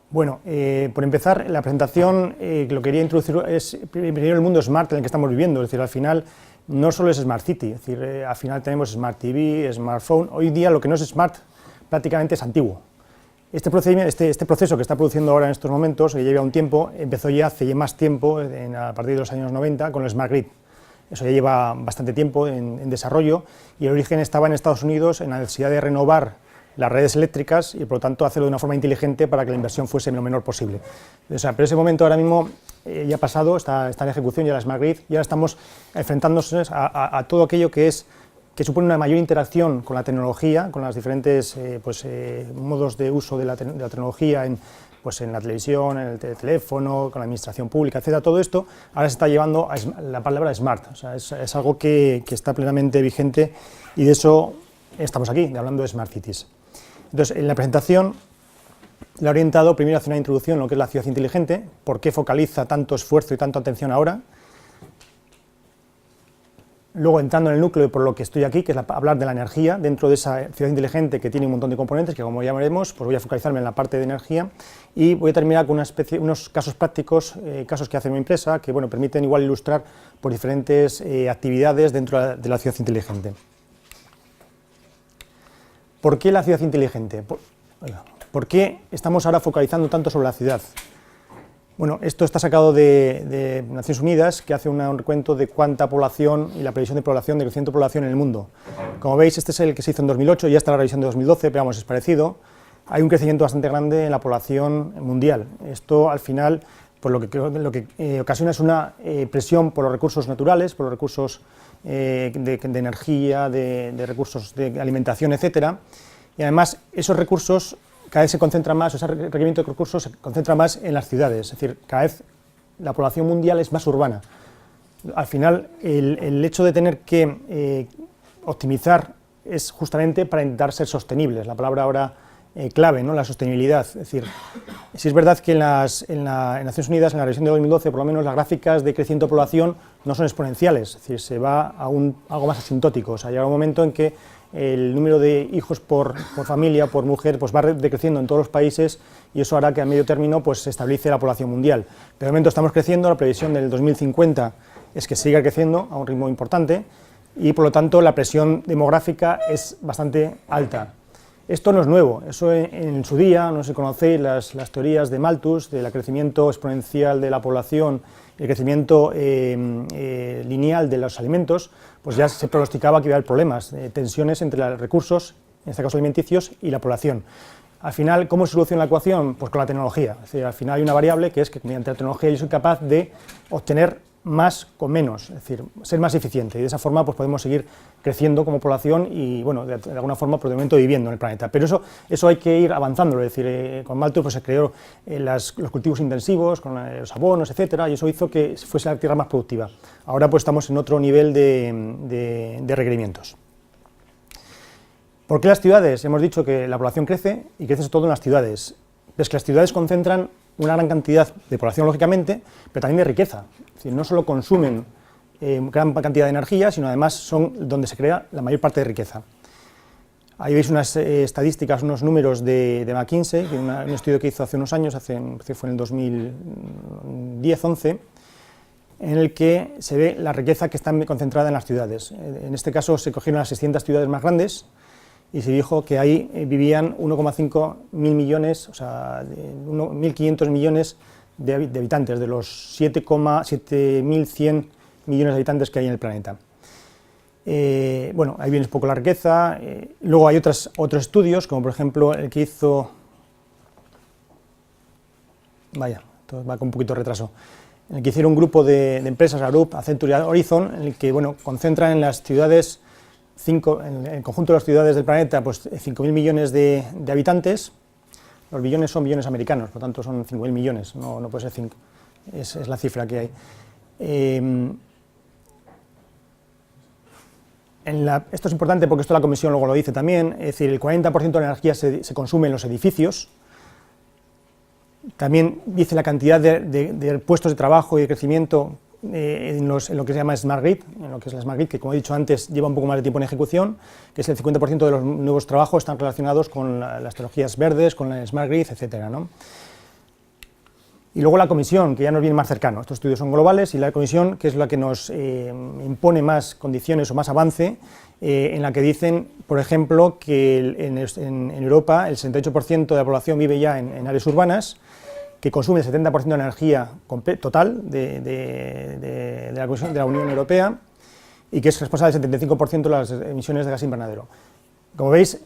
Bueno, por empezar, la presentación lo que quería introducir es primero el mundo smart en el que estamos viviendo, es decir, al final no solo es Smart City, es decir, al final tenemos Smart TV, Smartphone, hoy día lo que no es smart prácticamente es antiguo. Este proceso que está produciendo ahora en estos momentos, que lleva un tiempo, empezó ya hace más tiempo, a partir de los años 90, con el Smart Grid. Eso ya lleva bastante tiempo en desarrollo y el origen estaba en Estados Unidos en la necesidad de renovar las redes eléctricas y por lo tanto hacerlo de una forma inteligente para que la inversión fuese lo menor posible. O sea, pero ese momento ahora mismo ya ha pasado, está en ejecución ya la Smart Grid y ahora estamos enfrentándonos a todo aquello que supone una mayor interacción con la tecnología, con los diferentes modos de uso de la tecnología en la televisión, en el teléfono, con la administración pública, etcétera. Todo esto ahora se está llevando a la palabra smart, o sea, es algo que está plenamente vigente y de eso estamos aquí, hablando de Smart Cities. Entonces, en la presentación la he orientado primero hacia una introducción en lo que es la ciudad inteligente, por qué focaliza tanto esfuerzo y tanta atención ahora. Luego entrando en el núcleo por lo que estoy aquí, que es hablar de la energía dentro de esa ciudad inteligente que tiene un montón de componentes, que como ya veremos, pues voy a focalizarme en la parte de energía y voy a terminar con unos casos prácticos, casos que hace mi empresa, que bueno, permiten igual ilustrar por diferentes actividades dentro de la ciudad inteligente. ¿Por qué la ciudad inteligente? ¿Por qué estamos ahora focalizando tanto sobre la ciudad? Bueno, esto está sacado de Naciones Unidas, que hace un recuento de cuánta población y la previsión de población, de crecimiento de población en el mundo. Como veis, este es el que se hizo en 2008, ya está la revisión de 2012, pero vamos, es parecido. Hay un crecimiento bastante grande en la población mundial. Esto, al final, pues lo que ocasiona es una presión por los recursos naturales, por los recursos de energía, de recursos de alimentación, etcétera. Y además, esos recursos cada vez se concentra más, ese requerimiento de recursos se concentra más en las ciudades, es decir, cada vez la población mundial es más urbana. Al final, el hecho de tener que optimizar es justamente para intentar ser sostenibles, la palabra ahora clave, ¿no? La sostenibilidad. Es decir, si es verdad que en Naciones Unidas, en la revisión de 2012, por lo menos las gráficas de crecimiento de población no son exponenciales, es decir, se va a algo más asintótico, o sea, llega un momento en que el número de hijos por familia, por mujer, pues va decreciendo en todos los países y eso hará que a medio término pues, se estabilice la población mundial. Pero de momento estamos creciendo, la previsión del 2050 es que siga creciendo a un ritmo importante y por lo tanto la presión demográfica es bastante alta. Esto no es nuevo, eso en su día, no sé si conocéis las teorías de Malthus, del crecimiento exponencial de la población, el crecimiento lineal de los alimentos, pues ya se pronosticaba que iba a haber problemas, tensiones entre los recursos, en este caso alimenticios, y la población. Al final, ¿cómo se soluciona la ecuación? Pues con la tecnología, es decir, al final hay una variable que es que mediante la tecnología yo soy capaz de obtener más con menos, es decir, ser más eficiente y de esa forma pues podemos seguir creciendo como población y bueno, de alguna forma por el momento viviendo en el planeta, pero eso hay que ir avanzando, es decir, con Malthus pues se creó los cultivos intensivos, con los abonos, etcétera, y eso hizo que fuese la tierra más productiva. Ahora pues estamos en otro nivel de requerimientos. ¿Por qué las ciudades? Hemos dicho que la población crece y crece sobre todo en las ciudades. Es que las ciudades concentran una gran cantidad de población, lógicamente, pero también de riqueza. Es decir, no solo consumen gran cantidad de energía, sino además son donde se crea la mayor parte de riqueza. Ahí veis unas estadísticas, unos números de McKinsey, un estudio que hizo hace unos años, fue en el 2010-11, en el que se ve la riqueza que está concentrada en las ciudades. En este caso se cogieron las 600 ciudades más grandes, y se dijo que ahí vivían 1,5 mil millones, o sea, 1.500 millones de habitantes, de los 7.100 millones de habitantes que hay en el planeta. Bueno, ahí viene un poco la riqueza. Luego hay otros estudios, como por ejemplo el que hizo... Vaya, esto va con un poquito de retraso. En el que hicieron un grupo de empresas, Arup, Accenture y Horizon, en el que bueno, concentran en las ciudades... en el conjunto de las ciudades del planeta, pues 5.000 millones de habitantes, los billones son billones americanos, por lo tanto son 5.000 millones, no puede ser 5, es la cifra que hay. Esto es importante porque esto la Comisión luego lo dice también, es decir, el 40% de la energía se consume en los edificios, también dice la cantidad de puestos de trabajo y de crecimiento en lo que se llama Smart Grid, en lo que es la Smart Grid, que como he dicho antes lleva un poco más de tiempo en ejecución, que es el 50% de los nuevos trabajos están relacionados con las tecnologías verdes, con la Smart Grid, etcétera, ¿no? Y luego la comisión, que ya nos viene más cercano. Estos estudios son globales y la comisión, que es la que nos impone más condiciones o más avance, en la que dicen, por ejemplo, que en Europa el 68% de la población vive ya en áreas urbanas, que consume el 70% de energía total de la Unión Europea y que es responsable del 75% de las emisiones de gas invernadero. Como veis,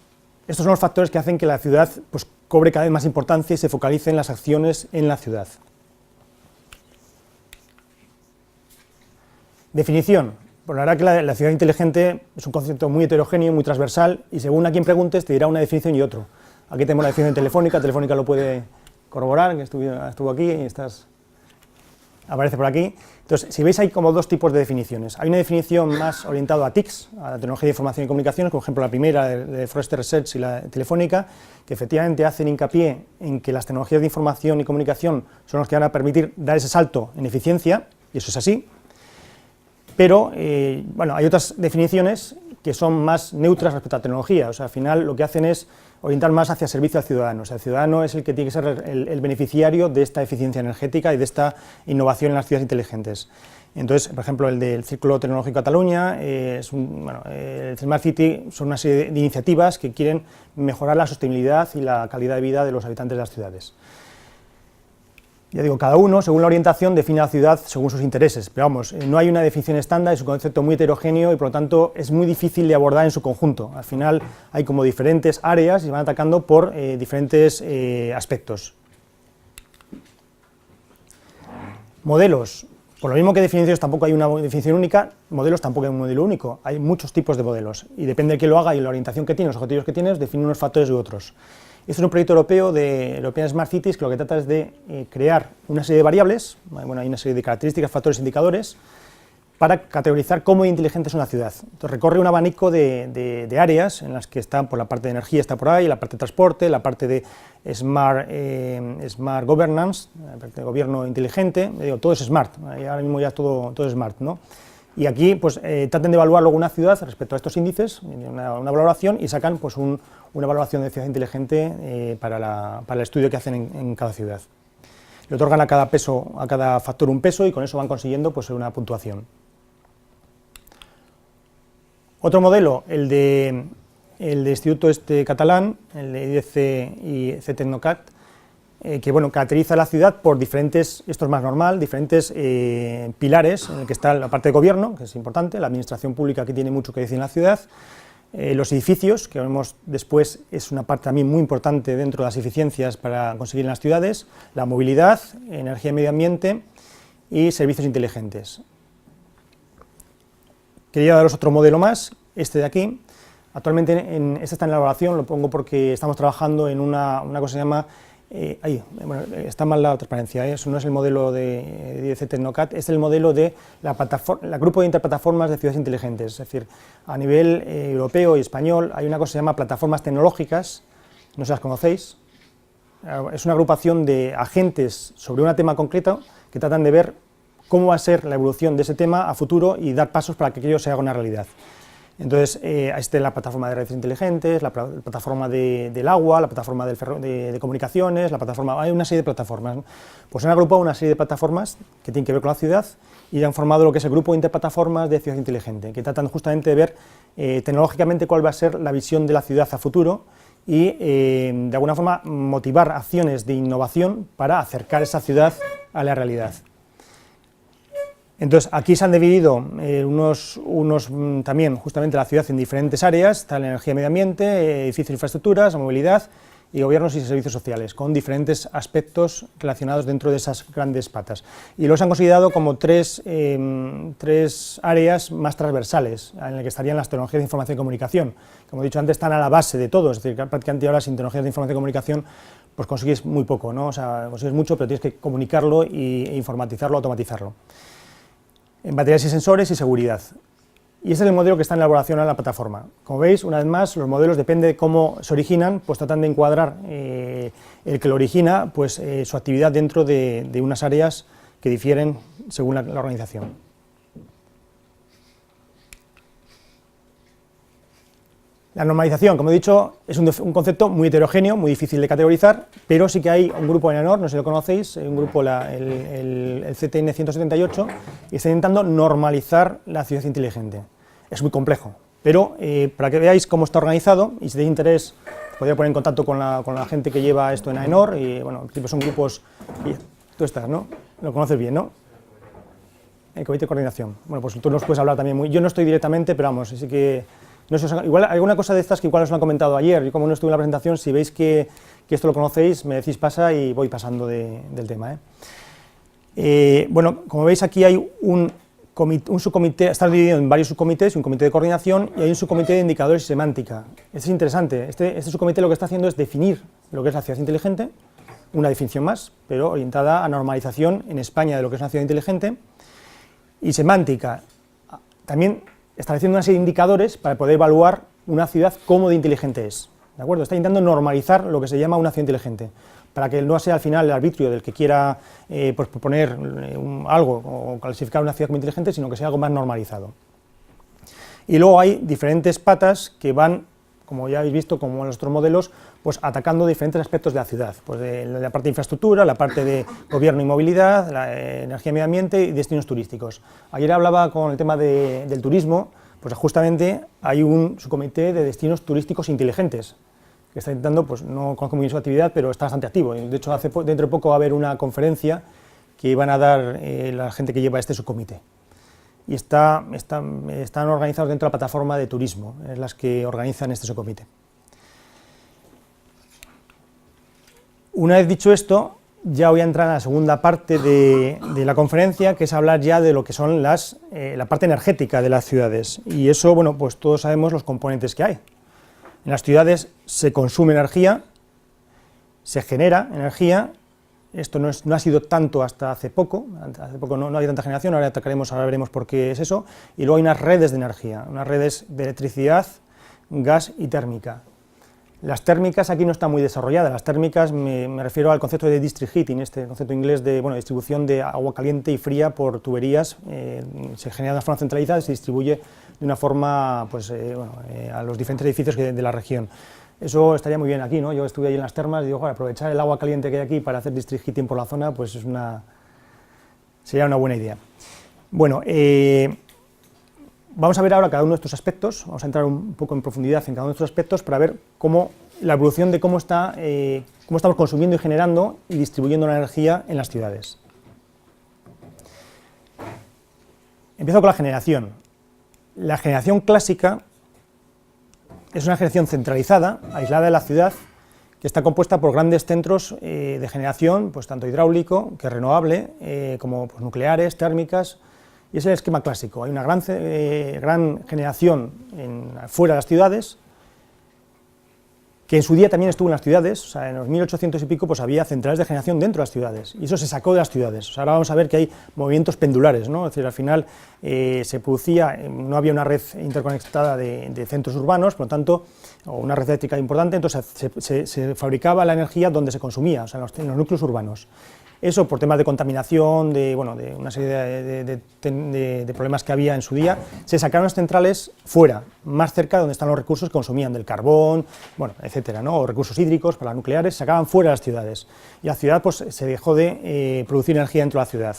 estos son los factores que hacen que la ciudad pues, cobre cada vez más importancia y se focalicen las acciones en la ciudad. Definición. Pues la verdad que la ciudad inteligente es un concepto muy heterogéneo, muy transversal, y según a quien preguntes te dirá una definición y otro. Aquí tenemos la definición Telefónica lo puede corroborar, que estuvo aquí y aparece por aquí. Entonces, si veis, hay como dos tipos de definiciones. Hay una definición más orientada a TICs, a la tecnología de información y comunicaciones, por ejemplo la primera de Forrester Research y la Telefónica, que efectivamente hacen hincapié en que las tecnologías de información y comunicación son las que van a permitir dar ese salto en eficiencia, y eso es así. Pero, bueno, hay otras definiciones que son más neutras respecto a la tecnología, o sea, al final lo que hacen es orientar más hacia servicio al ciudadano, o sea, el ciudadano es el que tiene que ser el beneficiario de esta eficiencia energética y de esta innovación en las ciudades inteligentes. Entonces, por ejemplo, el del Círculo Tecnológico Cataluña, el Smart City son una serie de iniciativas que quieren mejorar la sostenibilidad y la calidad de vida de los habitantes de las ciudades. Ya digo, cada uno, según la orientación, define la ciudad según sus intereses, pero vamos, no hay una definición estándar, es un concepto muy heterogéneo y por lo tanto es muy difícil de abordar en su conjunto. Al final hay como diferentes áreas y van atacando por diferentes aspectos. Modelos. Por lo mismo que definiciones tampoco hay una definición única, modelos tampoco hay un modelo único, hay muchos tipos de modelos y depende de quién lo haga y la orientación que tiene, los objetivos que tienes, define unos factores u otros. Este es un proyecto europeo de European Smart Cities que lo que trata es de crear una serie de variables, bueno, hay una serie de características, factores, indicadores, para categorizar cómo inteligente es una ciudad. Entonces recorre un abanico de áreas en las que están, por la parte de energía está por ahí, la parte de transporte, la parte de smart governance, la parte de gobierno inteligente, digo, todo es smart, ahora mismo ya todo es smart, ¿no? Y aquí pues traten de evaluar luego una ciudad respecto a estos índices, una valoración, y sacan pues una valoración de ciudad inteligente para el estudio que hacen en cada ciudad. Le otorgan a cada factor un peso y con eso van consiguiendo pues una puntuación. Otro modelo, el de Instituto Catalán, el de IDC y CTecnocat, que bueno, caracteriza la ciudad por diferentes, esto es más normal, diferentes pilares, en el que está la parte de gobierno, que es importante, la administración pública que tiene mucho que decir en la ciudad, los edificios, que vemos después es una parte también muy importante dentro de las eficiencias para conseguir en las ciudades, la movilidad, energía y medio ambiente y servicios inteligentes. Quería daros otro modelo más, este de aquí. Actualmente este está en elaboración, lo pongo porque estamos trabajando en una cosa que se llama bueno, está mal la transparencia, eso no es el modelo de IDC Tecnocat, es el modelo de la grupo de interplataformas de ciudades inteligentes, es decir, a nivel europeo y español hay una cosa que se llama plataformas tecnológicas, no sé si las conocéis, es una agrupación de agentes sobre un tema concreto que tratan de ver cómo va a ser la evolución de ese tema a futuro y dar pasos para que aquello se haga una realidad. Entonces, está la plataforma de redes inteligentes, la plataforma del agua, la plataforma de comunicaciones, hay una serie de plataformas, ¿no? Pues han agrupado una serie de plataformas que tienen que ver con la ciudad y han formado lo que es el grupo de interplataformas de ciudad inteligente, que tratan justamente de ver tecnológicamente cuál va a ser la visión de la ciudad a futuro y de alguna forma motivar acciones de innovación para acercar esa ciudad a la realidad. Entonces, aquí se han dividido también justamente la ciudad en diferentes áreas, está la energía y medio ambiente, edificios e infraestructuras, movilidad y gobiernos y servicios sociales, con diferentes aspectos relacionados dentro de esas grandes patas. Y los han considerado como tres áreas más transversales, en las que estarían las tecnologías de información y comunicación. Como he dicho antes, están a la base de todo, es decir, prácticamente ahora sin tecnologías de información y comunicación pues consigues muy poco, ¿no? O sea, consigues mucho, pero tienes que comunicarlo e informatizarlo, automatizarlo. En baterías y sensores y seguridad. Y ese es el modelo que está en elaboración en la plataforma. Como veis, una vez más, los modelos, depende de cómo se originan, pues tratan de encuadrar el que lo origina, pues su actividad dentro de unas áreas que difieren según la organización. La normalización, como he dicho, es un concepto muy heterogéneo, muy difícil de categorizar, pero sí que hay un grupo en AENOR, no sé si lo conocéis, un grupo, el CTN 178, que está intentando normalizar la ciudad inteligente. Es muy complejo, pero para que veáis cómo está organizado, y si tenéis interés, podría poner en contacto con la gente que lleva esto en AENOR, y bueno, son grupos, y tú estás, ¿no? Lo conoces bien, ¿no? El comité de coordinación. Bueno, pues tú nos puedes hablar también yo no estoy directamente, pero vamos, así que... No sé, igual alguna cosa de estas que igual os lo han comentado ayer, yo como no estuve en la presentación, si veis que esto lo conocéis, me decís pasa y voy pasando del tema. Bueno, como veis aquí hay un subcomité, está dividido en varios subcomités, un comité de coordinación y hay un subcomité de indicadores y semántica. Esto es interesante, este subcomité lo que está haciendo es definir lo que es la ciudad inteligente, una definición más, pero orientada a normalización en España de lo que es una ciudad inteligente, y semántica, también estableciendo una serie de indicadores para poder evaluar una ciudad cómo de inteligente es, ¿de acuerdo? Está intentando normalizar lo que se llama una ciudad inteligente, para que no sea al final el arbitrio del que quiera pues proponer algo o clasificar una ciudad como inteligente, sino que sea algo más normalizado. Y luego hay diferentes patas que van, como ya habéis visto, como en los otros modelos, pues atacando diferentes aspectos de la ciudad, pues de la parte de infraestructura, la parte de gobierno y movilidad, la energía y medio ambiente y destinos turísticos. Ayer hablaba con el tema del turismo, pues justamente hay un subcomité de destinos turísticos inteligentes, que está intentando, pues no conozco muy bien su actividad, pero está bastante activo. De hecho, dentro de poco va a haber una conferencia que van a dar la gente que lleva este subcomité. Y están organizados dentro de la plataforma de turismo, es las que organizan este subcomité. Una vez dicho esto, ya voy a entrar en la segunda parte de la conferencia, que es hablar ya de lo que son la parte energética de las ciudades. Y eso, bueno, pues todos sabemos los componentes que hay. En las ciudades se consume energía, se genera energía. Esto no ha sido tanto hasta hace poco no había tanta generación, ahora veremos por qué es eso. Y luego hay unas redes de energía, unas redes de electricidad, gas y térmica. Las térmicas aquí no están muy desarrolladas, las térmicas me refiero al concepto de district heating, este concepto inglés de distribución de agua caliente y fría por tuberías, se genera de una forma centralizada y se distribuye de una forma pues, a los diferentes edificios de la región. Eso estaría muy bien aquí, ¿no? Yo estuve ahí en las termas y digo, joder, aprovechar el agua caliente que hay aquí para hacer district heating por la zona, pues sería una buena idea. Bueno, vamos a ver ahora cada uno de estos aspectos, vamos a entrar un poco en profundidad en cada uno de estos aspectos para ver la evolución de cómo estamos consumiendo y generando y distribuyendo la energía en las ciudades. Empiezo con la generación. La generación clásica es una generación centralizada, aislada de la ciudad, que está compuesta por grandes centros de generación, pues tanto hidráulico, que es renovable, como pues, nucleares, térmicas, y ese es el esquema clásico. Hay una gran generación fuera de las ciudades, que en su día también estuvo en las ciudades, o sea, en los 1800 y pico pues había centrales de generación dentro de las ciudades, y eso se sacó de las ciudades. O sea, ahora vamos a ver que hay movimientos pendulares, ¿no? Es decir, al final se producía, no había una red interconectada de centros urbanos, por lo tanto, o una red eléctrica importante, entonces se fabricaba la energía donde se consumía, o sea, en los núcleos urbanos. Eso por temas de contaminación, de una serie de problemas que había en su día, se sacaron las centrales fuera, más cerca de donde están los recursos que consumían, del carbón, bueno, etcétera, ¿no? O recursos hídricos para las nucleares, se sacaban fuera de las ciudades. Y la ciudad pues, se dejó de producir energía dentro de la ciudad.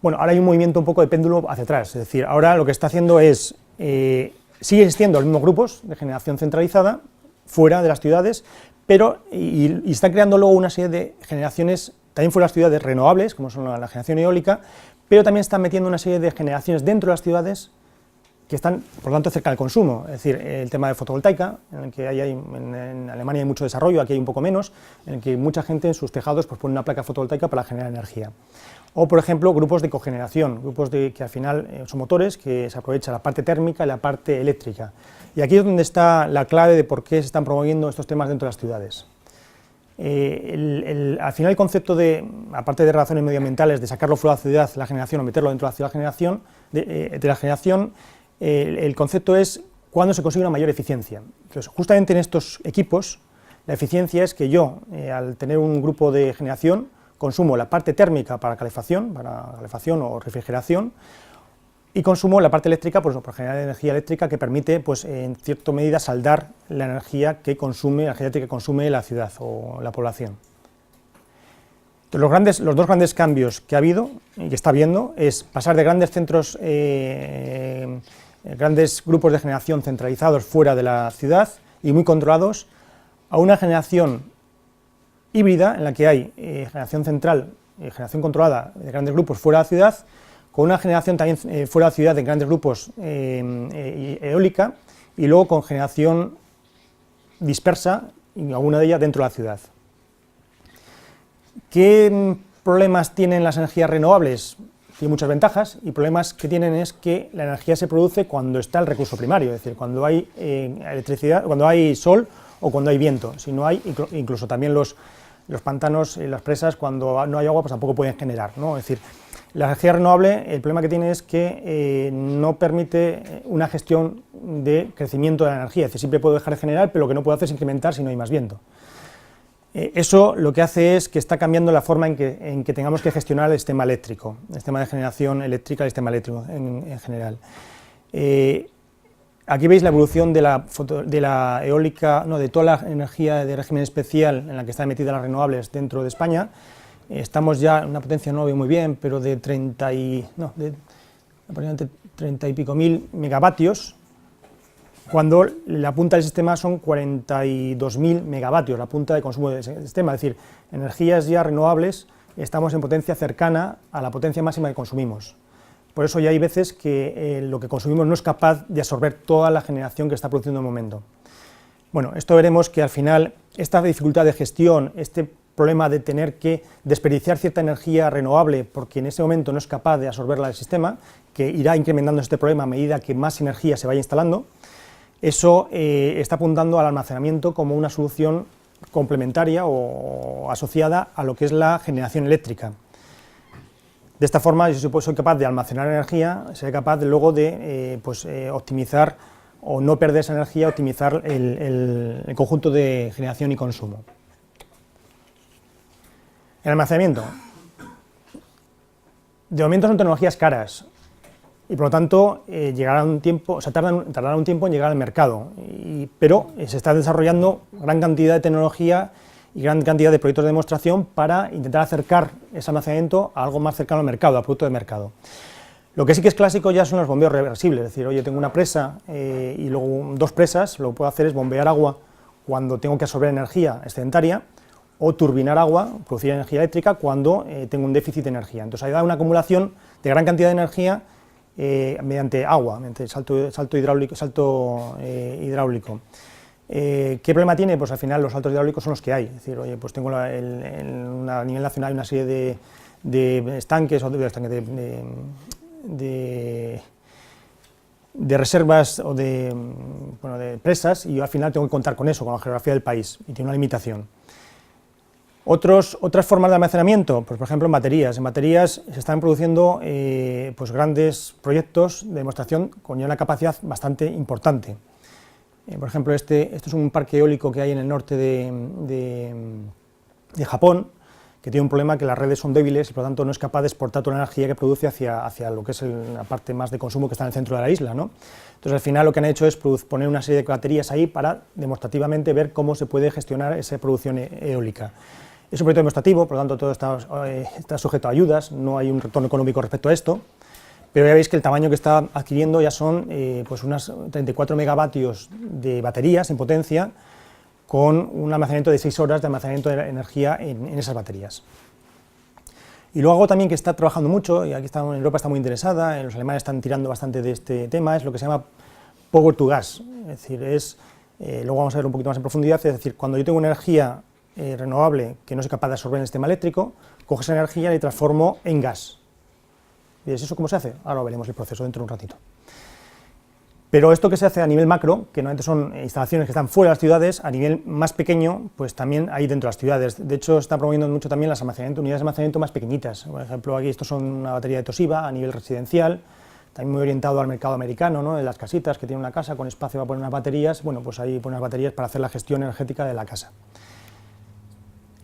Bueno, ahora hay un movimiento un poco de péndulo hacia atrás, es decir, ahora lo que está haciendo es, sigue existiendo los mismos grupos de generación centralizada fuera de las ciudades, pero y están creando luego una serie de generaciones también fuera de las ciudades renovables, como son la generación eólica, pero también están metiendo una serie de generaciones dentro de las ciudades que están, por lo tanto, cerca del consumo, es decir, el tema de fotovoltaica, en el que en Alemania hay mucho desarrollo, aquí hay un poco menos, en el que mucha gente en sus tejados pues, pone una placa fotovoltaica para generar energía. O, por ejemplo, grupos de cogeneración, grupos que al final son motores que se aprovecha la parte térmica y la parte eléctrica. Y aquí es donde está la clave de por qué se están promoviendo estos temas dentro de las ciudades. Al final el concepto aparte de razones medioambientales, de sacarlo fuera de la ciudad, la generación, o meterlo dentro de la generación, el concepto es cuándo se consigue una mayor eficiencia. Entonces, justamente en estos equipos, la eficiencia es que yo, al tener un grupo de generación, consumo la parte térmica para calefacción o refrigeración, Y consumo, la parte eléctrica, pues por generar energía eléctrica que permite, pues en cierta medida, saldar la energía eléctrica que consume la ciudad o la población. Entonces, los dos grandes cambios que ha habido y que está habiendo es pasar de grandes centros, grandes grupos de generación centralizados fuera de la ciudad y muy controlados, a una generación híbrida en la que hay generación central y generación controlada de grandes grupos fuera de la ciudad, con una generación también fuera de la ciudad de grandes grupos eólica, y luego con generación dispersa, y alguna de ellas dentro de la ciudad. ¿Qué problemas tienen las energías renovables? Tienen muchas ventajas, y problemas que tienen es que la energía se produce cuando está el recurso primario, es decir, cuando hay electricidad, cuando hay sol o cuando hay viento. Si no hay, incluso también los pantanos y las presas, cuando no hay agua, pues tampoco pueden generar, ¿no? Es decir, la energía renovable, el problema que tiene es que no permite una gestión de crecimiento de la energía, es decir, siempre puedo dejar de generar, pero lo que no puedo hacer es incrementar si no hay más viento. Eso lo que hace es que está cambiando la forma en que tengamos que gestionar el sistema eléctrico, el sistema de generación eléctrica, el sistema eléctrico en general. Aquí veis la evolución de la eólica, no, de toda la energía de régimen especial en la que están metidas las renovables dentro de España. Estamos ya en una potencia, no lo veo muy bien, pero de 30 y pico mil megavatios, cuando la punta del sistema son 42.000 megavatios, la punta de consumo del sistema, es decir, energías ya renovables, estamos en potencia cercana a la potencia máxima que consumimos. Por eso ya hay veces que lo que consumimos no es capaz de absorber toda la generación que está produciendo en el momento. Bueno, esto veremos que al final esta dificultad de gestión, este problema de tener que desperdiciar cierta energía renovable porque en ese momento no es capaz de absorberla del sistema, que irá incrementando este problema a medida que más energía se vaya instalando, eso está apuntando al almacenamiento como una solución complementaria o asociada a lo que es la generación eléctrica. De esta forma, si soy capaz de almacenar energía, seré capaz luego de optimizar o no perder esa energía, optimizar el conjunto de generación y consumo. El almacenamiento. De momento son tecnologías caras y por lo tanto llegará un tiempo, o sea, tardará un tiempo en llegar al mercado, pero se está desarrollando gran cantidad de tecnología y gran cantidad de proyectos de demostración para intentar acercar ese almacenamiento a algo más cercano al mercado, a producto de mercado. Lo que sí que es clásico ya son los bombeos reversibles, es decir, oye, tengo una presa y luego dos presas, lo que puedo hacer es bombear agua cuando tengo que absorber energía excedentaria, o turbinar agua, producir energía eléctrica cuando tengo un déficit de energía. Entonces hay una acumulación de gran cantidad de energía mediante agua, mediante salto hidráulico. ¿Qué problema tiene? Pues al final los saltos hidráulicos son los que hay, es decir, oye, pues tengo a nivel nacional una serie de estanques o de reservas o de presas, y yo al final tengo que contar con eso, con la geografía del país, y tiene una limitación. Otras formas de almacenamiento, pues por ejemplo en baterías. En baterías se están produciendo pues grandes proyectos de demostración con ya una capacidad bastante importante. Por ejemplo, esto es un parque eólico que hay en el norte de Japón, que tiene un problema que las redes son débiles y por lo tanto no es capaz de exportar toda la energía que produce hacia lo que es la parte más de consumo que está en el centro de la isla, ¿no? Entonces al final lo que han hecho es poner una serie de baterías ahí para demostrativamente ver cómo se puede gestionar esa producción eólica. Es un proyecto demostrativo, por lo tanto todo está sujeto a ayudas, no hay un retorno económico respecto a esto, pero ya veis que el tamaño que está adquiriendo ya son pues unas 34 megavatios de baterías en potencia, con un almacenamiento de 6 horas de almacenamiento de energía en esas baterías. Y luego algo también que está trabajando mucho, y aquí en Europa está muy interesada, los alemanes están tirando bastante de este tema, es lo que se llama Power to Gas, es decir, luego vamos a ver un poquito más en profundidad, es decir, cuando yo tengo una energía renovable que no soy capaz de absorber en el sistema eléctrico, cojo esa energía y la transformo en gas. ¿Y eso cómo se hace? Ahora veremos el proceso dentro de un ratito. Pero esto que se hace a nivel macro, que normalmente son instalaciones que están fuera de las ciudades, a nivel más pequeño, pues también hay dentro de las ciudades. De hecho, se está promoviendo mucho también las unidades de almacenamiento más pequeñitas. Por ejemplo, aquí estos son una batería de Toshiba a nivel residencial, también muy orientado al mercado americano, ¿no? De las casitas que tienen una casa con espacio para poner unas baterías, bueno, pues ahí ponen unas baterías para hacer la gestión energética de la casa.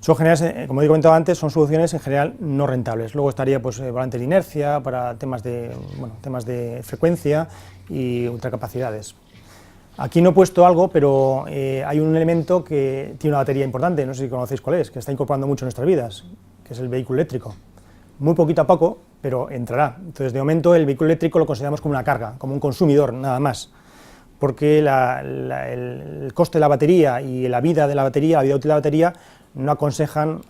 Son generales, como he comentado antes, son soluciones en general no rentables. Luego estaría pues, volantes de inercia para temas de frecuencia y ultracapacidades. Aquí no he puesto algo, pero hay un elemento que tiene una batería importante, no sé si conocéis cuál es, que está incorporando mucho en nuestras vidas, que es el vehículo eléctrico. Muy poquito a poco, pero entrará. Entonces, de momento, el vehículo eléctrico lo consideramos como una carga, como un consumidor, nada más, porque el coste de la batería y la vida de la batería, la vida útil de la batería, no aconsejan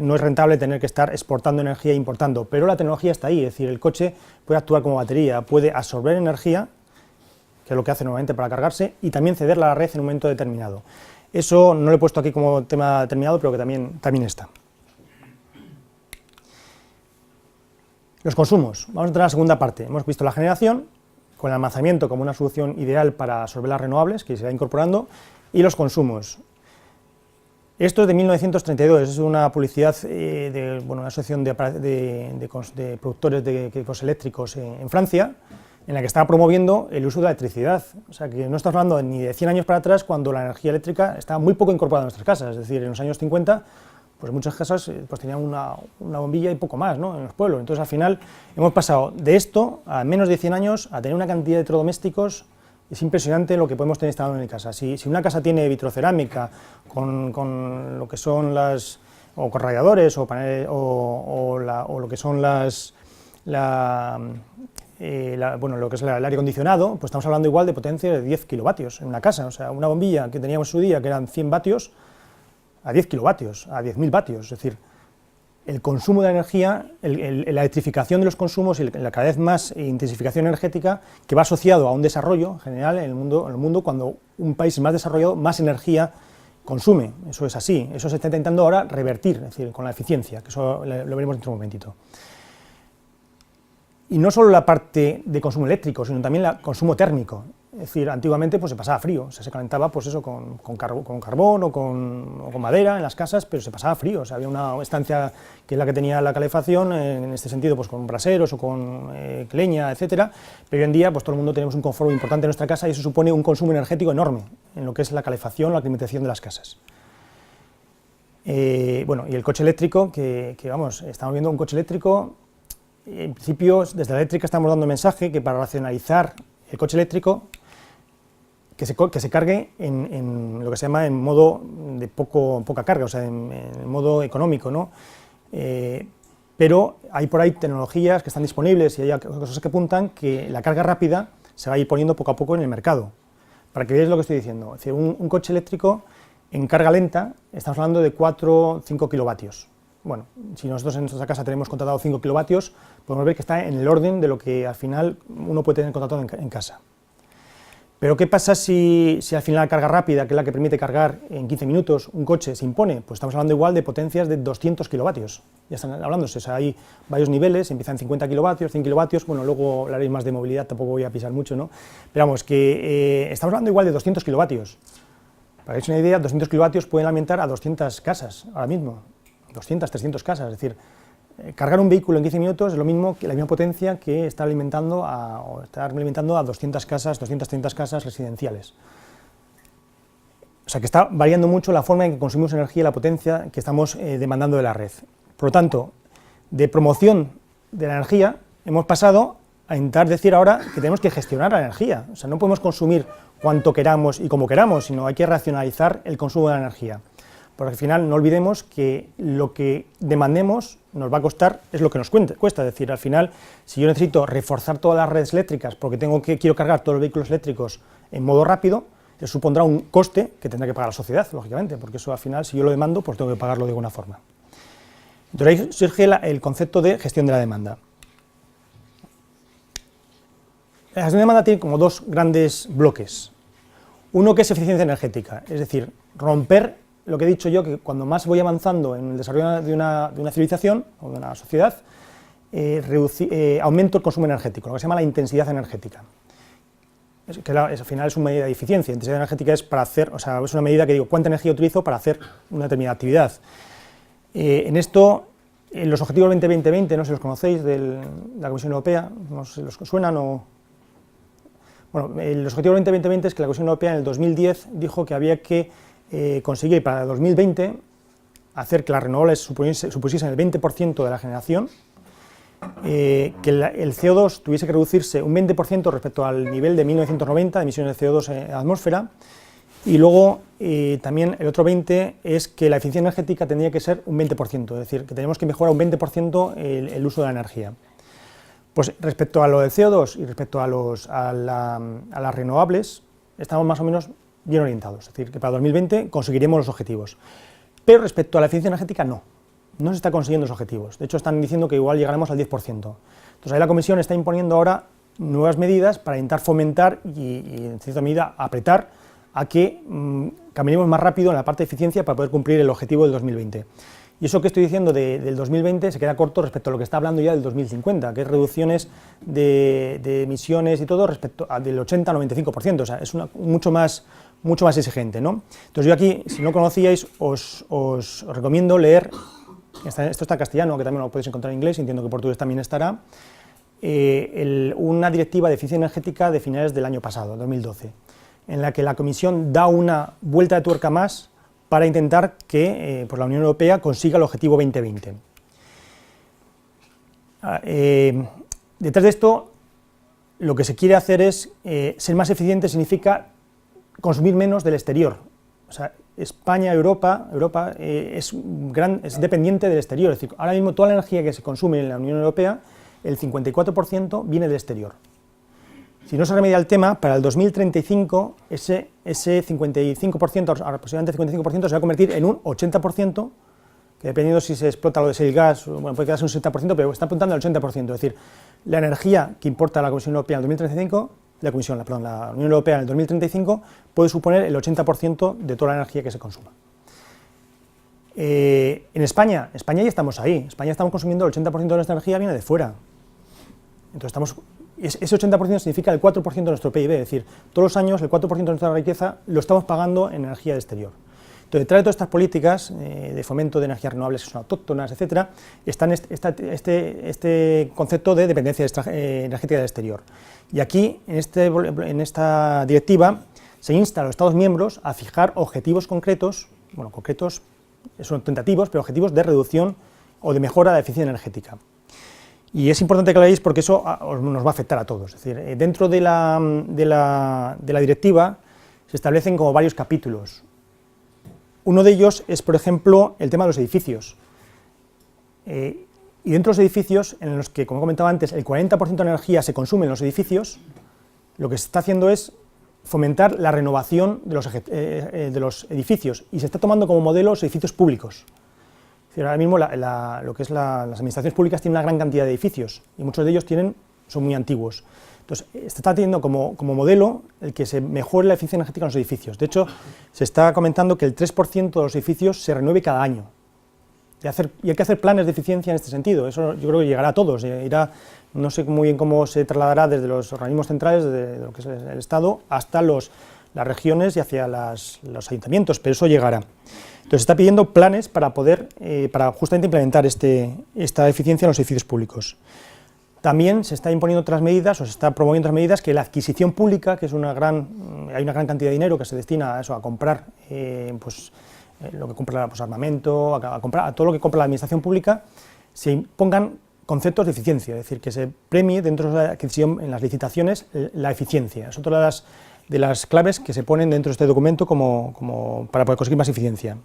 no es rentable tener que estar exportando energía e importando, pero la tecnología está ahí, es decir, el coche puede actuar como batería, puede absorber energía, que es lo que hace normalmente para cargarse, y también cederla a la red en un momento determinado. Eso no lo he puesto aquí como tema determinado, pero que también está. Los consumos. Vamos a entrar a la segunda parte. Hemos visto la generación, con el almacenamiento como una solución ideal para absorber las renovables, que se va incorporando, y los consumos. Esto es de 1932, es una publicidad de una asociación de productores de equipos eléctricos en Francia, en la que estaba promoviendo el uso de la electricidad. O sea, que no estamos hablando ni de 100 años para atrás, cuando la energía eléctrica estaba muy poco incorporada en nuestras casas. Es decir, en los años 50, pues muchas casas pues tenían una bombilla y poco más, ¿no?, en los pueblos. Entonces, al final, hemos pasado de esto, a menos de 100 años, a tener una cantidad de electrodomésticos. Es impresionante lo que podemos tener instalado en mi casa. Si una casa tiene vitrocerámica con lo que son o con radiadores o lo que son lo que es el aire acondicionado, pues estamos hablando igual de potencia de 10 kilovatios en una casa. O sea, una bombilla que teníamos en su día, que eran 100 vatios, a 10 kilovatios, a 10.000 vatios. Es decir, el consumo de energía, la electrificación de los consumos y la cada vez más intensificación energética, que va asociado a un desarrollo en general en el mundo, cuando un país es más desarrollado, más energía consume. Eso es así. Eso se está intentando ahora revertir, es decir, con la eficiencia, que eso lo veremos dentro de un momentito. Y no solo la parte de consumo eléctrico, sino también el consumo térmico. Es decir, antiguamente pues, se pasaba frío, o sea, se calentaba pues, eso, con carbón o con madera en las casas, pero se pasaba frío. O sea, había una estancia que es la que tenía la calefacción, en este sentido pues, con braseros o con leña, etcétera, pero hoy en día pues, todo el mundo tenemos un confort importante en nuestra casa y eso supone un consumo energético enorme en lo que es la calefacción, la climatización de las casas. Bueno, y el coche eléctrico, que vamos, estamos viendo un coche eléctrico. En principio, desde la eléctrica estamos dando el mensaje que para racionalizar el coche eléctrico, que se cargue en lo que se llama en modo de poca carga, o sea, en modo económico, ¿no? Pero hay por ahí tecnologías que están disponibles y hay cosas que apuntan que la carga rápida se va a ir poniendo poco a poco en el mercado. Para que veáis lo que estoy diciendo, es decir, un coche eléctrico en carga lenta, estamos hablando de 4 o 5 kilovatios. Bueno, si nosotros en nuestra casa tenemos contratado 5 kilovatios, podemos ver que está en el orden de lo que al final uno puede tener contratado en casa. Pero ¿qué pasa si al final la carga rápida, que es la que permite cargar en 15 minutos un coche, se impone? Pues estamos hablando igual de potencias de 200 kilovatios. Ya están hablándose, o sea, hay varios niveles, empiezan en 50 kilovatios, 100 kilovatios, bueno, luego hablaréis más de movilidad, tampoco voy a pisar mucho, ¿no? Pero vamos, que estamos hablando igual de 200 kilovatios. Para que os una idea, 200 kilovatios pueden alimentar a 200 casas ahora mismo. 200, 300 casas, es decir, cargar un vehículo en 15 minutos es lo mismo que la misma potencia que estar alimentando a 200 casas, 230 casas residenciales. O sea que está variando mucho la forma en que consumimos energía y la potencia que estamos demandando de la red. Por lo tanto, de promoción de la energía hemos pasado a intentar decir ahora que tenemos que gestionar la energía. O sea, no podemos consumir cuanto queramos y como queramos, sino hay que racionalizar el consumo de la energía. Porque al final no olvidemos que lo que demandemos nos va a costar es lo que nos cuesta, es decir, al final si yo necesito reforzar todas las redes eléctricas porque quiero cargar todos los vehículos eléctricos en modo rápido, eso supondrá un coste que tendrá que pagar la sociedad, lógicamente, porque eso al final si yo lo demando pues tengo que pagarlo de alguna forma. Entonces ahí surge el concepto de gestión de la demanda. La gestión de demanda tiene como dos grandes bloques. Uno que es eficiencia energética, es decir, romper lo que he dicho yo, que cuando más voy avanzando en el desarrollo de una civilización o de una sociedad, aumento el consumo energético, lo que se llama la intensidad energética. Al final es una medida de eficiencia. Intensidad energética es para hacer, o sea, es una medida que digo cuánta energía utilizo para hacer una determinada actividad. En esto, los objetivos 2020, no sé si los conocéis, de la Comisión Europea, no sé si los suenan o... Bueno, los objetivos 2020 es que la Comisión Europea en el 2010 dijo que había que conseguir para 2020 hacer que las renovables supusiesen el 20% de la generación, que el CO2 tuviese que reducirse un 20% respecto al nivel de 1990 de emisiones de CO2 en la atmósfera, y luego también el otro 20% es que la eficiencia energética tendría que ser un 20%, es decir, que tenemos que mejorar un 20% el uso de la energía. Pues respecto a lo del CO2 y respecto a las renovables, estamos más o menos bien orientados, es decir, que para 2020 conseguiremos los objetivos. Pero respecto a la eficiencia energética, no se está consiguiendo los objetivos. De hecho, están diciendo que igual llegaremos al 10%. Entonces, ahí la Comisión está imponiendo ahora nuevas medidas para intentar fomentar y en cierta medida, apretar a que caminemos más rápido en la parte de eficiencia para poder cumplir el objetivo del 2020. Y eso que estoy diciendo del 2020 se queda corto respecto a lo que está hablando ya del 2050, que es reducciones de emisiones y todo respecto del 80 al 95%, o sea, es mucho más exigente, ¿no? Entonces yo aquí, si no conocíais, os recomiendo leer, esto está en castellano, que también lo podéis encontrar en inglés, entiendo que portugués también estará, una directiva de eficiencia energética de finales del año pasado, 2012, en la que la Comisión da una vuelta de tuerca más para intentar que pues la Unión Europea consiga el objetivo 2020. Detrás de esto, lo que se quiere hacer es ser más eficiente, significa consumir menos del exterior. O sea, España, Europa es dependiente del exterior, es decir, ahora mismo toda la energía que se consume en la Unión Europea, el 54% viene del exterior. Si no se remedia el tema, para el 2035 ese 55%, aproximadamente 55%, se va a convertir en un 80%, que dependiendo si se explota lo de shale gas, bueno, puede quedarse un 60%, pero está apuntando al 80%, es decir, la energía que importa la Comisión Europea en el 2035, la Unión Europea en el 2035 puede suponer el 80% de toda la energía que se consuma. En España ya estamos ahí, España estamos consumiendo el 80% de nuestra energía viene de fuera, entonces ese 80% significa el 4% de nuestro PIB, es decir, todos los años el 4% de nuestra riqueza lo estamos pagando en energía del exterior. Entonces, detrás de todas estas políticas de fomento de energías renovables que son autóctonas, etcétera, está este concepto de dependencia energética del exterior. Y aquí, en esta directiva, se insta a los Estados miembros a fijar objetivos concretos, bueno, concretos son tentativos, pero objetivos de reducción o de mejora de la eficiencia energética. Y es importante que lo veáis porque eso nos va a afectar a todos. Es decir, dentro de la directiva se establecen como varios capítulos. Uno de ellos es, por ejemplo, el tema de los edificios. Y dentro de los edificios, en los que, como comentaba antes, el 40% de energía se consume en los edificios, lo que se está haciendo es fomentar la renovación de los edificios, y se está tomando como modelo los edificios públicos. Ahora mismo lo que es las administraciones públicas tienen una gran cantidad de edificios y muchos de ellos son muy antiguos. Entonces, se está teniendo como modelo el que se mejore la eficiencia energética en los edificios. De hecho, se está comentando que el 3% de los edificios se renueve cada año. Y hay que hacer planes de eficiencia en este sentido. Eso yo creo que llegará a todos. No sé muy bien cómo se trasladará desde los organismos centrales, desde lo que es el Estado, hasta las regiones y hacia los ayuntamientos, pero eso llegará. Entonces, se está pidiendo planes para poder, para justamente implementar esta eficiencia en los edificios públicos. También se está imponiendo otras medidas, o se está promoviendo otras medidas, que la adquisición pública, que es hay una gran cantidad de dinero que se destina a eso, a comprar, lo que compra armamento, a todo lo que compra la administración pública, se impongan conceptos de eficiencia, es decir, que se premie dentro de la adquisición, en las licitaciones, la eficiencia. Es otra de las claves que se ponen dentro de este documento para poder conseguir más eficiencia.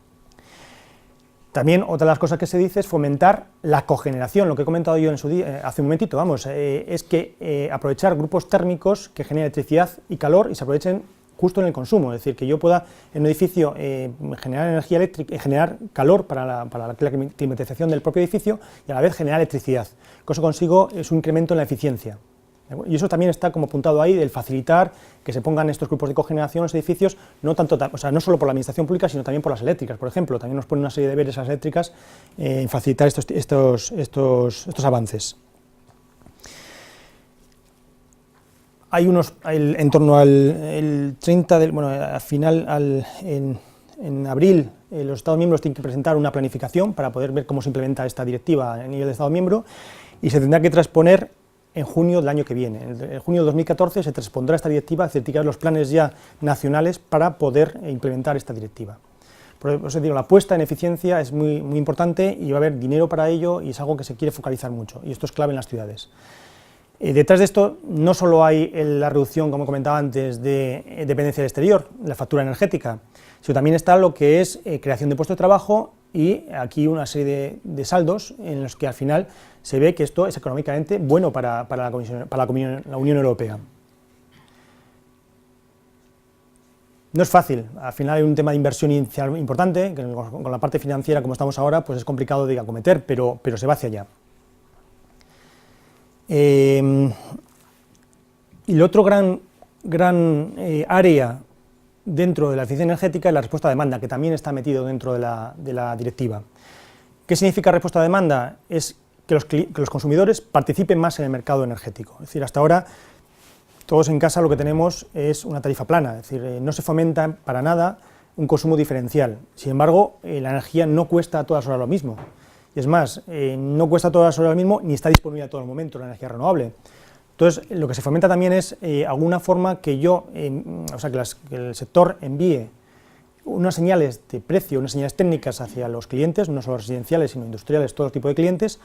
También otra de las cosas que se dice es fomentar la cogeneración, lo que he comentado yo hace un momentito, es que aprovechar grupos térmicos que generen electricidad y calor y se aprovechen justo en el consumo, es decir, que yo pueda en un edificio generar energía eléctrica, generar calor para la climatización del propio edificio y a la vez generar electricidad. Con eso consigo es un incremento en la eficiencia. Y eso también está como apuntado ahí, del facilitar que se pongan estos grupos de cogeneración en los edificios, no solo por la administración pública, sino también por las eléctricas, por ejemplo. También nos ponen una serie de deberes a las eléctricas en facilitar estos avances. Hay en torno al 30, en abril, los Estados miembros tienen que presentar una planificación para poder ver cómo se implementa esta directiva a nivel de Estado miembro, y se tendrá que transponer en junio del año que viene. En junio de 2014 se transpondrá esta directiva, certificar los planes ya nacionales para poder implementar esta directiva. Por eso digo, la apuesta en eficiencia es muy importante y va a haber dinero para ello y es algo que se quiere focalizar mucho, y esto es clave en las ciudades. Detrás de esto no solo hay la reducción, como comentaba antes, de dependencia del exterior, la factura energética, sino también está lo que es creación de puestos de trabajo y aquí una serie de saldos en los que al final se ve que esto es económicamente bueno para la Unión Europea. No es fácil, al final hay un tema de inversión inicial importante, que con la parte financiera como estamos ahora, pues es complicado de acometer, pero se va hacia allá. Y el otro gran área dentro de la eficiencia energética es la respuesta a demanda, que también está metido dentro de la directiva. ¿Qué significa respuesta a demanda? Es que los consumidores participen más en el mercado energético. Es decir, hasta ahora todos en casa lo que tenemos es una tarifa plana, es decir, no se fomenta para nada un consumo diferencial. Sin embargo, la energía no cuesta a todas horas lo mismo. Y es más, no cuesta a todas horas lo mismo ni está disponible a todo el momento la energía renovable. Entonces, lo que se fomenta también es alguna forma que que el sector envíe unas señales de precio, unas señales técnicas hacia los clientes, no solo residenciales, sino industriales, todo tipo de clientes,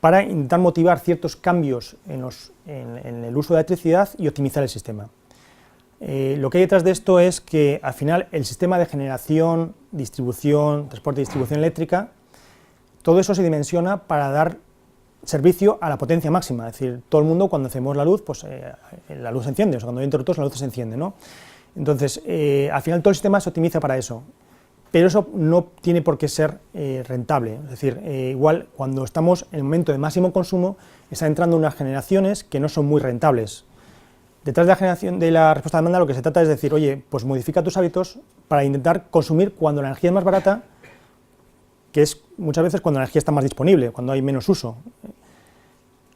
para intentar motivar ciertos cambios en el uso de la electricidad y optimizar el sistema. Lo que hay detrás de esto es que, al final, el sistema de generación, distribución, transporte y distribución eléctrica, todo eso se dimensiona para dar servicio a la potencia máxima, es decir, todo el mundo cuando hacemos la luz, pues la luz se enciende, o sea, cuando hay interruptores la luz se enciende, ¿no? Entonces, al final todo el sistema se optimiza para eso, pero eso no tiene por qué ser rentable, es decir, igual cuando estamos en el momento de máximo consumo, están entrando unas generaciones que no son muy rentables. Detrás de la generación de la respuesta a demanda lo que se trata es decir, oye, pues modifica tus hábitos para intentar consumir cuando la energía es más barata, que es muchas veces cuando la energía está más disponible, cuando hay menos uso.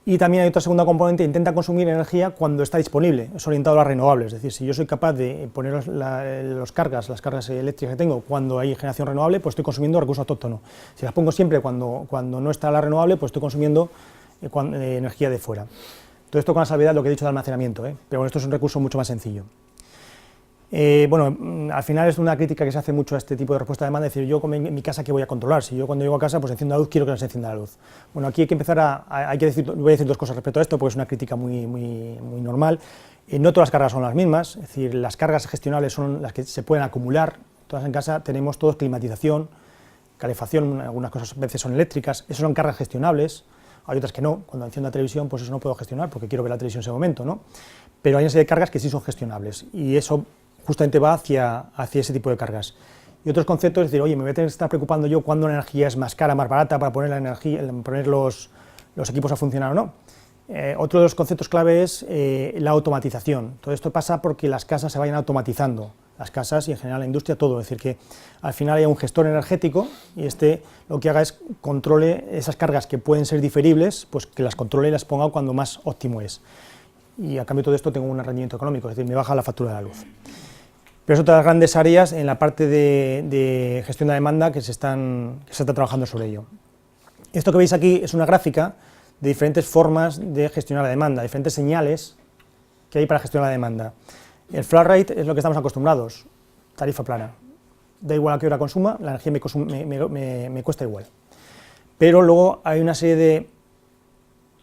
Y también hay otra segunda componente, intenta consumir energía cuando está disponible, es orientado a las renovables, es decir, si yo soy capaz de poner las cargas eléctricas que tengo cuando hay generación renovable, pues estoy consumiendo recurso autóctono. Si las pongo siempre cuando no está la renovable, pues estoy consumiendo energía de fuera. Todo esto con la salvedad de lo que he dicho de almacenamiento, pero bueno, esto es un recurso mucho más sencillo. Al final es una crítica que se hace mucho a este tipo de respuesta de demanda, es decir, yo en mi casa, ¿qué voy a controlar? Si yo cuando llego a casa, pues enciendo la luz, quiero que no se encienda la luz. Bueno, aquí hay que empezar voy a decir dos cosas respecto a esto, porque es una crítica muy normal. No todas las cargas son las mismas, es decir, las cargas gestionables son las que se pueden acumular, todas en casa tenemos todos climatización, calefacción, algunas cosas a veces son eléctricas, esas son cargas gestionables, hay otras que no, cuando enciendo la televisión, pues eso no puedo gestionar porque quiero ver la televisión en ese momento, ¿no? Pero hay una serie de cargas que sí son gestionables, y eso justamente va hacia ese tipo de cargas. Y otros conceptos es decir, oye, me voy a tener que estar preocupando yo cuando la energía es más cara, más barata, para poner los equipos a funcionar o no. Otro de los conceptos clave es la automatización. Todo esto pasa porque las casas se vayan automatizando, las casas y en general la industria, todo. Es decir, que al final haya un gestor energético y lo que haga es controle esas cargas que pueden ser diferibles, pues que las controle y las ponga cuando más óptimo es. Y a cambio de todo esto tengo un rendimiento económico, es decir, me baja la factura de la luz. Pero es otra de las grandes áreas en la parte de gestión de demanda que se está trabajando sobre ello. Esto que veis aquí es una gráfica de diferentes formas de gestionar la demanda, diferentes señales que hay para gestionar la demanda. El flat rate es lo que estamos acostumbrados, tarifa plana. Da igual a qué hora consuma, la energía me cuesta igual. Pero luego hay una serie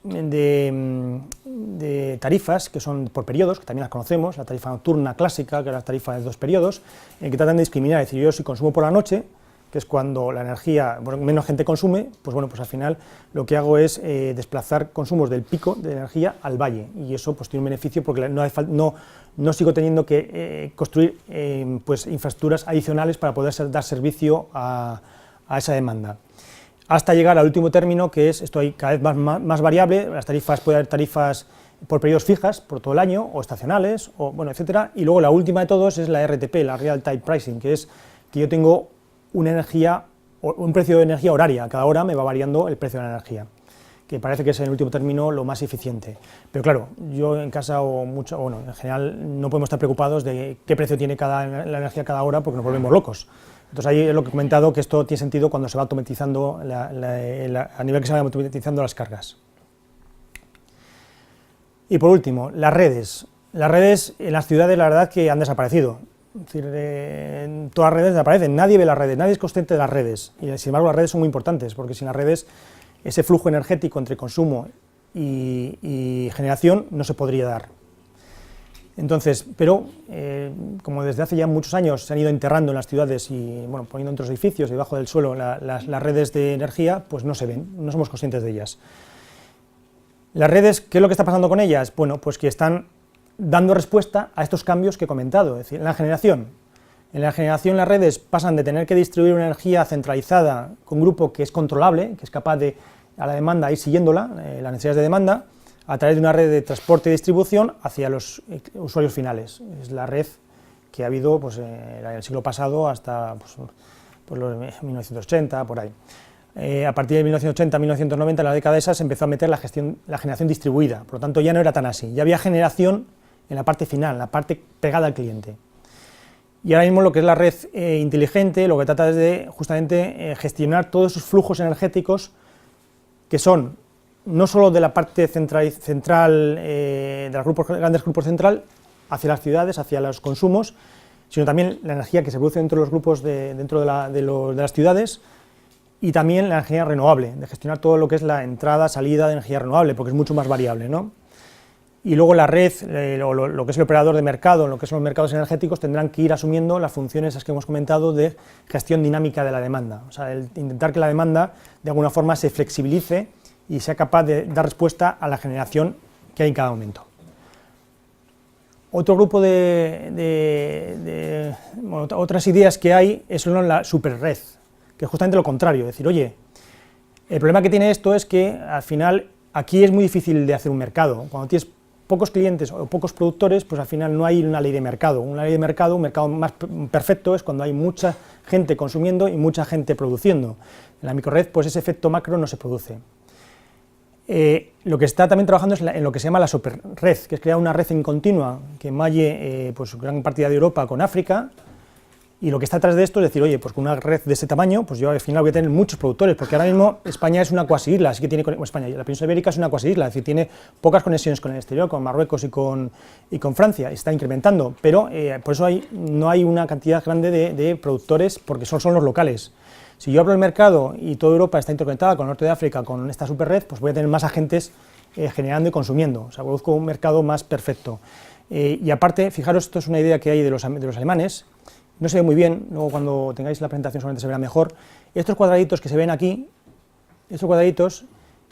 de tarifas que son por periodos, que también las conocemos, la tarifa nocturna clásica, que es la tarifa de 2 periodos, en que tratan de discriminar, es decir, yo si consumo por la noche, que es cuando la energía, menos gente consume, pues bueno, pues al final lo que hago es desplazar consumos del pico de energía al valle, y eso pues tiene un beneficio porque no sigo teniendo que construir pues infraestructuras adicionales para poder dar servicio a esa demanda. Hasta llegar al último término, que es esto hay cada vez más variable, las tarifas, puede haber tarifas por periodos fijas, por todo el año, o estacionales, o bueno, etcétera, y luego la última de todos es la RTP, la Real Time Pricing, que es que yo tengo un precio de energía horaria, cada hora me va variando el precio de la energía, que parece que es en el último término lo más eficiente. Pero claro, yo en casa en general no podemos estar preocupados de qué precio tiene la energía cada hora porque nos volvemos locos. Entonces ahí es lo que he comentado, que esto tiene sentido cuando se va automatizando, a nivel que se van automatizando las cargas. Y por último, las redes. Las redes en las ciudades la verdad que han desaparecido. Es decir, en todas las redes desaparecen, nadie ve las redes, nadie es consciente de las redes, y sin embargo las redes son muy importantes, porque sin las redes ese flujo energético entre consumo y generación no se podría dar. Entonces, pero como desde hace ya muchos años se han ido enterrando en las ciudades y bueno, poniendo entre los edificios, debajo del suelo, las redes de energía, pues no se ven, no somos conscientes de ellas. Las redes, ¿qué es lo que está pasando con ellas? Bueno, pues que están dando respuesta a estos cambios que he comentado, es decir, en la generación las redes pasan de tener que distribuir una energía centralizada con un grupo que es controlable, que es capaz de, a la demanda, ir siguiéndola, las necesidades de demanda, a través de una red de transporte y distribución hacia los usuarios finales. Es la red que ha habido pues, en el siglo pasado hasta pues los 1980, por ahí. A partir de 1980-1990, en la década esa, se empezó a meter la generación distribuida, por lo tanto ya no era tan así, ya había generación en la parte final, en la parte pegada al cliente. Y ahora mismo lo que es la red inteligente, lo que trata es de justamente gestionar todos esos flujos energéticos que son no solo de la parte central de los grandes grupos central, hacia las ciudades, hacia los consumos, sino también la energía que se produce dentro de los grupos dentro de las ciudades, y también la energía renovable, de gestionar todo lo que es la entrada, salida de energía renovable, porque es mucho más variable, ¿no? Y luego la red, lo que es el operador de mercado, lo que son los mercados energéticos, tendrán que ir asumiendo las funciones esas que hemos comentado de gestión dinámica de la demanda, o sea, intentar que la demanda de alguna forma se flexibilice y sea capaz de dar respuesta a la generación que hay en cada momento. Otro grupo otras ideas que hay son la superred, que es justamente lo contrario, es decir, oye, el problema que tiene esto es que al final aquí es muy difícil de hacer un mercado. Cuando tienes pocos clientes o pocos productores, pues al final no hay una ley de mercado. Una ley de mercado, un mercado más perfecto es cuando hay mucha gente consumiendo y mucha gente produciendo. En la microred, pues ese efecto macro no se produce. Lo que está también trabajando es en lo que se llama la superred, que es crear una red en continua que malle pues gran partida de Europa con África, y lo que está atrás de esto es decir, oye, pues con una red de ese tamaño, pues yo al final voy a tener muchos productores, porque ahora mismo España es una cuasi isla, así que tiene, España, la península ibérica es una cuasi isla, es decir, tiene pocas conexiones con el exterior, con Marruecos y con Francia, está incrementando, pero por eso no hay una cantidad grande de productores, porque son los locales. Si yo abro el mercado y toda Europa está interconectada con el norte de África, con esta superred, pues voy a tener más agentes generando y consumiendo, o sea, produzco un mercado más perfecto. Y aparte, fijaros, esto es una idea que hay de los alemanes, no se ve muy bien, luego cuando tengáis la presentación seguramente se verá mejor. Estos cuadraditos que se ven aquí, estos cuadraditos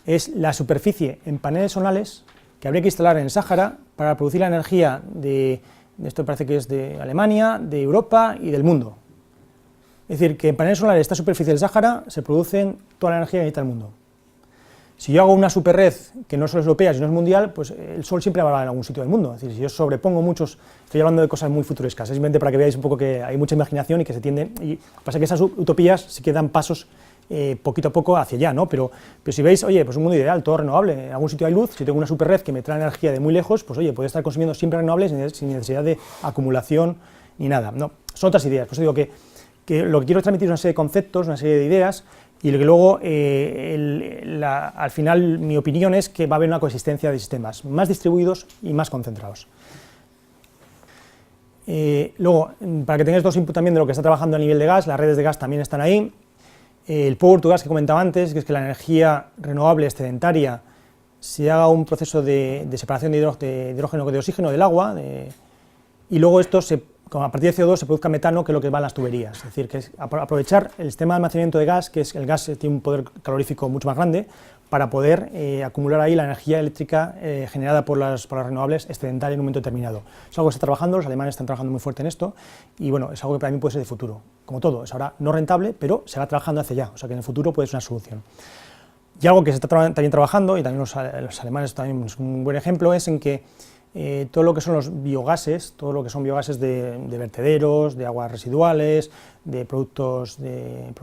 es la superficie en paneles solares que habría que instalar en el Sáhara para producir la energía de esto parece que es de Alemania, de Europa y del mundo. Es decir, que en paneles solares, esta superficie del Sáhara, se produce toda la energía que necesita el mundo. Si yo hago una superred que no solo es europea, sino es mundial, pues el sol siempre va a algún sitio del mundo. Es decir, si yo sobrepongo muchos, estoy hablando de cosas muy futurescas, simplemente para que veáis un poco que hay mucha imaginación y que se tiende, y pasa que esas utopías sí que dan pasos poquito a poco hacia allá, ¿no? Pero si veis, oye, pues un mundo ideal, todo renovable, en algún sitio hay luz, si tengo una superred que me trae energía de muy lejos, pues oye, puedo estar consumiendo siempre renovables sin necesidad de acumulación ni nada, ¿no? Son otras ideas, pues digo que lo que quiero transmitir es una serie de conceptos, una serie de ideas, y lo que luego, al final, mi opinión es que va a haber una coexistencia de sistemas más distribuidos y más concentrados. Luego, para que tengáis dos inputs también de lo que está trabajando a nivel de gas, las redes de gas también están ahí. El power to gas que comentaba antes, que es que la energía renovable excedentaria se haga un proceso de separación de hidrógeno de oxígeno del agua, y luego esto a partir de CO2 se produzca metano, que es lo que va en las tuberías, es decir, que es aprovechar el sistema de almacenamiento de gas, que es el gas tiene un poder calorífico mucho más grande, para poder acumular ahí la energía eléctrica generada por las renovables excedentaria en un momento determinado. Es algo que se está trabajando, los alemanes están trabajando muy fuerte en esto, y bueno, es algo que para mí puede ser de futuro. Como todo, es ahora no rentable, pero se va trabajando hacia allá, o sea que en el futuro puede ser una solución. Y algo que se está también trabajando, y también los alemanes también es un buen ejemplo, es en que todo lo que son los biogases, todo lo que son biogases de vertederos, de aguas residuales, de productos de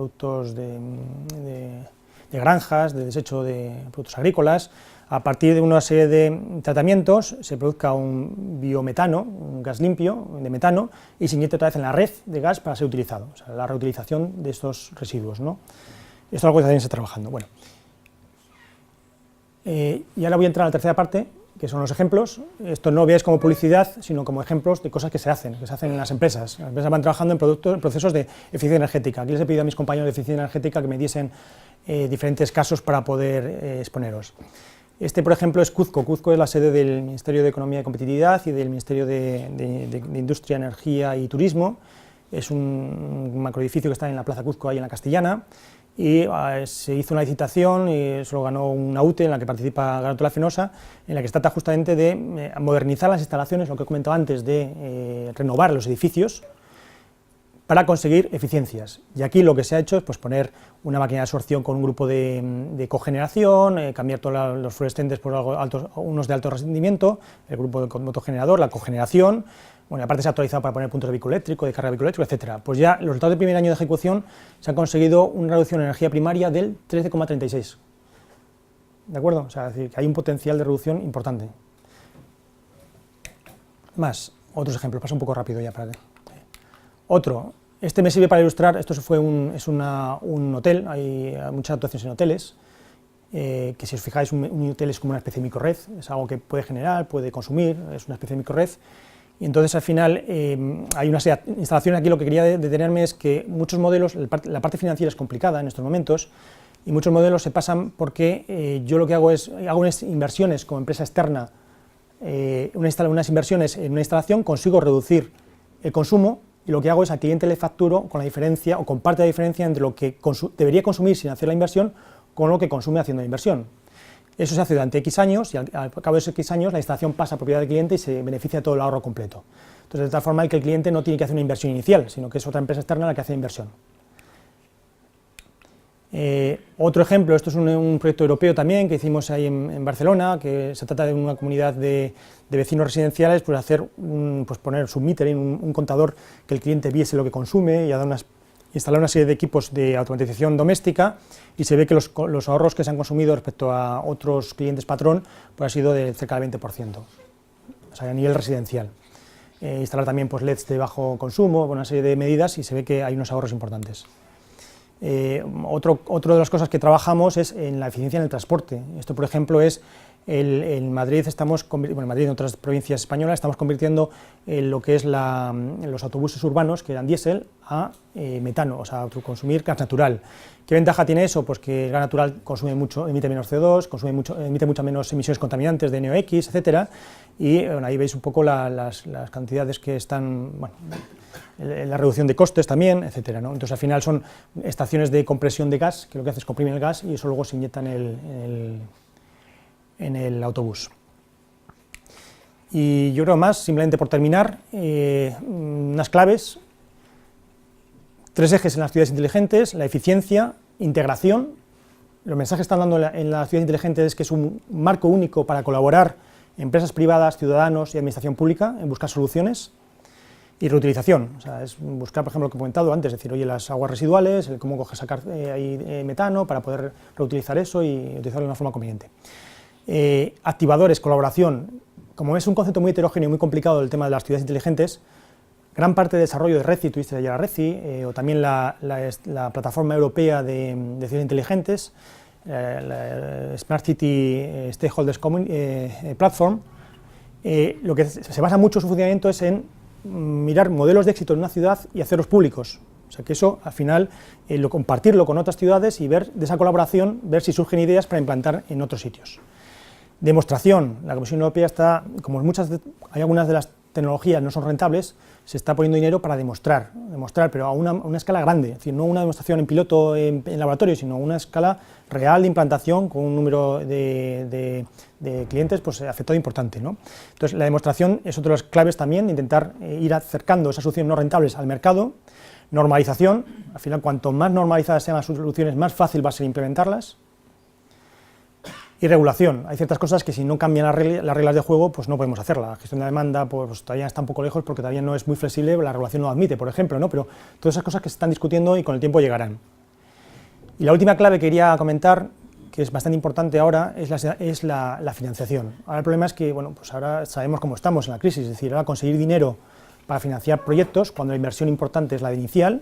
granjas, de desecho de productos agrícolas, a partir de una serie de tratamientos se produzca un biometano, un gas limpio de metano, y se inyecta otra vez en la red de gas para ser utilizado, o sea, la reutilización de estos residuos, ¿no? Esto es algo que también se está trabajando. Bueno. Y ahora voy a entrar a la tercera parte, que son los ejemplos. Esto no lo veáis como publicidad, sino como ejemplos de cosas que se hacen en las empresas. Las empresas van trabajando en procesos de eficiencia energética. Aquí les he pedido a mis compañeros de eficiencia energética que me diesen diferentes casos para poder exponeros. Este, por ejemplo, es Cuzco. Cuzco es la sede del Ministerio de Economía y Competitividad y del Ministerio de Industria, Energía y Turismo. Es un macroedificio que está en la Plaza Cuzco, ahí en la Castellana, y se hizo una licitación y se lo ganó una UTE en la que participa Garauto Fenosa, en la que se trata justamente de modernizar las instalaciones, lo que he comentado antes, de renovar los edificios para conseguir eficiencias. Y aquí lo que se ha hecho es pues, poner una máquina de absorción con un grupo de cogeneración, cambiar todos los fluorescentes por unos de alto rendimiento, el grupo de motogenerador, la cogeneración. Bueno, aparte se ha actualizado para poner puntos de vehículo eléctrico, de carga de vehículo eléctrico, etc. Pues ya los resultados del primer año de ejecución se han conseguido una reducción de energía primaria del 13,36. ¿De acuerdo? O sea, es decir, que hay un potencial de reducción importante. Más, otros ejemplos, paso un poco rápido ya para que... Otro, este me sirve para ilustrar, esto es un hotel, hay muchas actuaciones en hoteles, que si os fijáis un hotel es como una especie de microred, es algo que puede generar, puede consumir, es una especie de microred. Y entonces al final hay una serie de instalaciones. Aquí lo que quería detenerme es que muchos modelos, la parte financiera es complicada en estos momentos y muchos modelos se pasan porque yo lo que hago unas inversiones como empresa externa, unas inversiones en una instalación, consigo reducir el consumo y lo que hago es al cliente le facturo con la diferencia o con parte de la diferencia entre lo que debería consumir sin hacer la inversión con lo que consume haciendo la inversión. Eso se hace durante X años y al cabo de esos X años la instalación pasa a propiedad del cliente y se beneficia de todo el ahorro completo. Entonces, de tal forma que el cliente no tiene que hacer una inversión inicial, sino que es otra empresa externa la que hace la inversión. Otro ejemplo, esto es un proyecto europeo también que hicimos ahí en Barcelona, que se trata de una comunidad de vecinos residenciales, pues poner submetering, un contador que el cliente viese lo que consume y instalar una serie de equipos de automatización doméstica y se ve que los ahorros que se han consumido respecto a otros clientes patrón pues ha sido de cerca del 20%, o sea, a nivel residencial. Instalar también pues, LEDs de bajo consumo, una serie de medidas y se ve que hay unos ahorros importantes. Otra de las cosas que trabajamos es en la eficiencia en el transporte. Esto, por ejemplo, es en Madrid, en Madrid y en otras provincias españolas estamos convirtiendo lo que es los autobuses urbanos, que eran diésel, a metano, o sea, a consumir gas natural. ¿Qué ventaja tiene eso? Pues que el gas natural consume mucho, emite menos CO2, emite muchas menos emisiones contaminantes de NOx, etcétera, y bueno, ahí veis un poco las cantidades que están, bueno, la reducción de costes también, etcétera, ¿no? Entonces al final son estaciones de compresión de gas, que lo que hace es comprimir el gas y eso luego se inyecta en el autobús. Y yo creo más, simplemente por terminar, unas claves, 3 ejes en las ciudades inteligentes: la eficiencia, integración. Los mensajes que están dando en las ciudades inteligentes es que es un marco único para colaborar empresas privadas, ciudadanos y administración pública en buscar soluciones. Y reutilización, o sea, es buscar, por ejemplo, lo que he comentado antes, es decir, oye, las aguas residuales, cómo sacar ahí metano para poder reutilizar eso y utilizarlo de una forma conveniente. Activadores, colaboración. Como es un concepto muy heterogéneo y muy complicado el tema de las ciudades inteligentes, gran parte del desarrollo de RECI, tuviste ayer a RECI, o también la plataforma europea de ciudades inteligentes, la Smart City Stakeholders Platform, lo que se basa mucho su funcionamiento es en mirar modelos de éxito en una ciudad y hacerlos públicos. O sea que eso, al final, compartirlo con otras ciudades y ver de esa colaboración, ver si surgen ideas para implantar en otros sitios. Demostración. La Comisión Europea está, como hay algunas de las tecnologías no son rentables, se está poniendo dinero para demostrar, pero a una escala grande, es decir, no una demostración en piloto en laboratorio, sino una escala real de implantación con un número de clientes pues, afectado importante, ¿no? Entonces, la demostración es otra de las claves también, intentar ir acercando esas soluciones no rentables al mercado. Normalización, al final, cuanto más normalizadas sean las soluciones, más fácil va a ser implementarlas. Y regulación, hay ciertas cosas que si no cambian las reglas de juego, pues no podemos hacerla. La gestión de la demanda pues todavía está un poco lejos porque todavía no es muy flexible, la regulación no lo admite, por ejemplo, ¿no? Pero todas esas cosas que se están discutiendo y con el tiempo llegarán. Y la última clave que quería comentar, que es bastante importante ahora, es la financiación. Ahora el problema es que, bueno, pues ahora sabemos cómo estamos en la crisis, es decir, ahora conseguir dinero para financiar proyectos, cuando la inversión importante es la de inicial,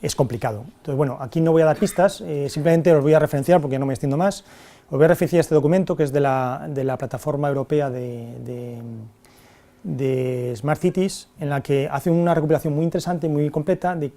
es complicado. Entonces, bueno, aquí no voy a dar pistas, simplemente os voy a referenciar, porque no me extiendo más, os voy a referenciar este documento, que es de la plataforma europea de Smart Cities, en la que hace una recopilación muy interesante y muy completa de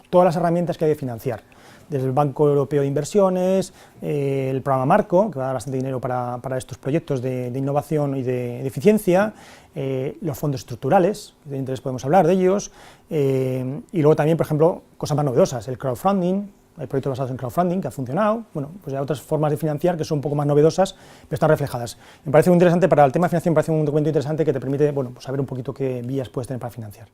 todas las herramientas que hay de financiar, desde el Banco Europeo de Inversiones, el programa Marco, que va a dar bastante dinero para estos proyectos de innovación y de eficiencia, los fondos estructurales, de interés podemos hablar de ellos, y luego también, por ejemplo, cosas más novedosas, el crowdfunding. Hay proyectos basados en crowdfunding que ha funcionado, bueno, pues hay otras formas de financiar que son un poco más novedosas, pero están reflejadas. Me parece muy interesante para el tema de financiación, me parece un documento interesante que te permite, bueno, pues saber un poquito qué vías puedes tener para financiar.